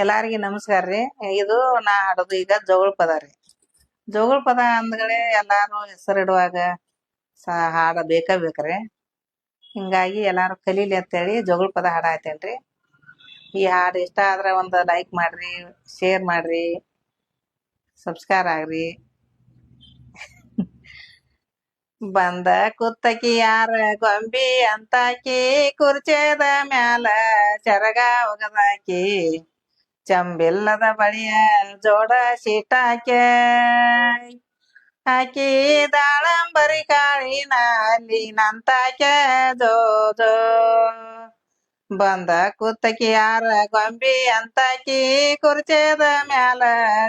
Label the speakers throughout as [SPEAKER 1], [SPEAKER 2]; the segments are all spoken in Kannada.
[SPEAKER 1] ಎಲ್ಲಾರಿಗಿ ನಮಸ್ಕಾರ ರೀ. ಇದು ನಾ ಹಾಡೋದು ಈಗ ಜೋಗುಳ ಪದ ರೀ. ಜೋಗುಳ ಪದ ಅಂದ್ಗಳೇ ಎಲ್ಲಾರು ಹೆಸರಿಡುವಾಗ ಹಾಡ ಬೇಕ್ರಿ. ಹಿಂಗಾಗಿ ಎಲ್ಲಾರು ಕಲೀಲಿ ಅಂತೇಳಿ ಜೋಗುಳ ಪದ ಹಾಡಾತೇನ್ರಿ. ಈ ಹಾಡು ಇಷ್ಟ ಆದ್ರ ಒಂದ್ ಲೈಕ್ ಮಾಡ್ರಿ, ಶೇರ್ ಮಾಡ್ರಿ, ಸಬ್ಸ್ಕ್ರೈಬ್ ಆಗ್ರಿ. ಬಂದ ಕುತ್ತಕಿ ಯಾರ ಗೊಂಬಿ ಅಂತಾಕಿ, ಕುರ್ಚೇದ ಮ್ಯಾಲ ಚರಗ ಒಗದಾಕಿ, ಚಂಬಿಲ್ಲದ ಬಳಿಯ ಜೋಡ ಸೀಟಾಕೆ, ಆಕಿ ದಾಳಂಬರಿ ಕಾಳಿನ ಅಲ್ಲಿ ನಂತಾಕೆ ಜೋ ಜೋ. ಬಂದ ಕುತ್ತಕಿ ಯಾರ ಗೊಂಬಿ ಅಂತಾಕಿ, ಕುರ್ಚೇದ ಮ್ಯಾಲ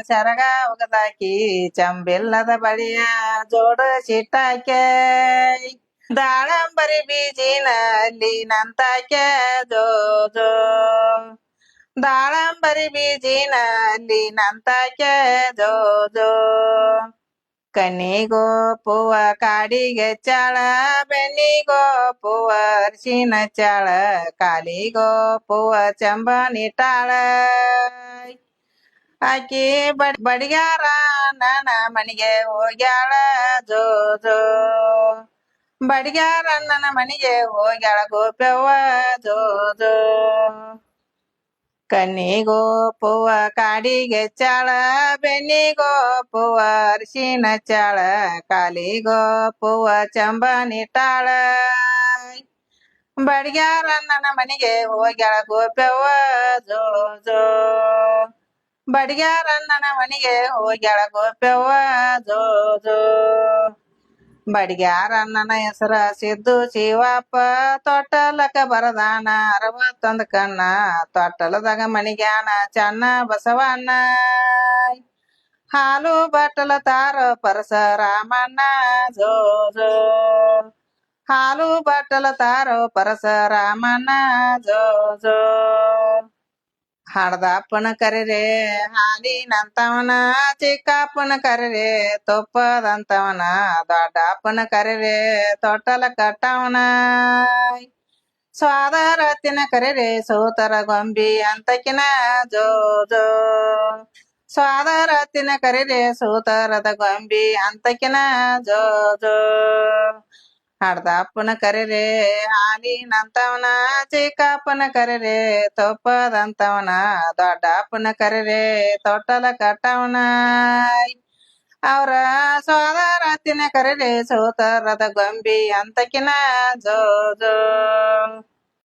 [SPEAKER 1] ಸರಗ ಒಗದಾಕಿ, ಚಂಬಿಲ್ಲದ ಬಳಿಯ ಜೋಡ ಸಿಟ್ಟಾಕೆ, ದಾಳಂಬರಿ ಬೀಜಿನ ಅಲ್ಲಿ ನಂತಾಕೆ ಜೋ ಜೋ. ದಾಳಂಬರಿ ಬೀಜಿನ ಅಲ್ಲಿ ನಂತಾಕೆ ಜೋ ಜೋ. ಕಣ್ಣಿಗೋ ಪೂವ ಕಾಡಿಗೆ ಚಾಳ, ಬೆನ್ನಿಗೋ ಪೂವ ಅರ್ಶಿನ ಚಾಳ, ಕಾಲಿಗೋ ಪೂವ ಚಂಬನಿಟಾಳ, ಆಕಿ ಬಡಿಗಾರ ನನ್ನ ಮನೆಗೆ ಹೋಗ್ಯಾಳ ಜೋ ಜೋ. ಬಡಿಗಾರ ನನ್ನ ಮನೆಗೆ ಹೋಗ್ಯಾಳ ಗೋಪ್ಯವ್ವ ಜೋ ಜೋ. ಕಣ್ಣಿಗೋ ಪೂವ ಕಾಡಿಗೆ ಚಾಳ, ಬೆನ್ನಿಗೋ ಪೂವ ಅರಿಶಿನ ಚಾಳ, ಕಾಲಿಗೋ ಪೂವ ಚಂಬನಿಟಾಳ, ಬಡಿಗ್ಯಾರ ನನ್ನ ಮನೆಗೆ ಹೋಗ್ಯಾಳ ಗೋಪ್ಯವ್ವ ಜೋ ಜೋ. ಬಡಿಗ್ಯಾರ ನನ್ನ ಮನೆಗೆ ಹೋಗ್ಯಾಳ ಗೋಪ್ಯವ್ವ ಜೋ ಜೋ. ಬಡಿಗ್ಯಾರ ನನ್ನ ಹೆಸರ ಸಿದ್ದು ಶಿವಪ್ಪ, ತೊಟ್ಟಲಕ ಬರದಾನ 61 ಕಣ್ಣ, ತೊಟ್ಟಲದಾಗ ಮಣಿಗ್ಯಾನ ಚನ್ನ ಬಸವಣ್ಣ, ಹಾಲು ಬಟ್ಟಲ ತಾರ ಪರಶರಾಮಣ್ಣ ಜೋ ಜೋ. ಹಾಲು ಬಟ್ಟಲ ತಾರೋ ಪರಶರಾಮಣ್ಣ ಜೋ ಜೋ. ಹಡದಪ್ಪನ ಕರಿರೆ ಹಾಲಿನಂತವನ, ಚಿಕ್ಕಪ್ಪನ ಕರಿರೆ ತುಪ್ಪದಂತವನ, ದೊಡ್ಡಪ್ಪನ ಕರಿರೆ ತೊಟ್ಟಲ ಕಟ್ಟವನ, ಸ್ವಾದರತ್ತಿನ ಕರಿರೆ ಸೋತರ ಗೊಂಬಿ ಅಂತಕಿನ ಜೋ ಜೋ. ಸ್ವಾದರತ್ತಿನ ಕರಿರೆ ಸೋತರದ ಗೊಂಬಿ ಅಂತಕಿನ ಜೋ ಜೋ. ಹಡದಪ್ಪನ ಕರಿರೆ ಹಾಲಿನಂತವನ, ಚಿಕ್ಕಪ್ಪನ ಕರಿರೆ ತುಪ್ಪದಂತವನ, ದೊಡ್ಡಪ್ಪನ ಕರಿರೆ ತೊಟ್ಟಲ ಕಟ್ಟವನ, ಅವ್ರ ಸ್ವಾದರತ್ತಿನ ಕರಿರೆ ಸೋತರದ ಗೊಂಬಿ ಅಂತಕಿನ ಜೋ ಜೋ.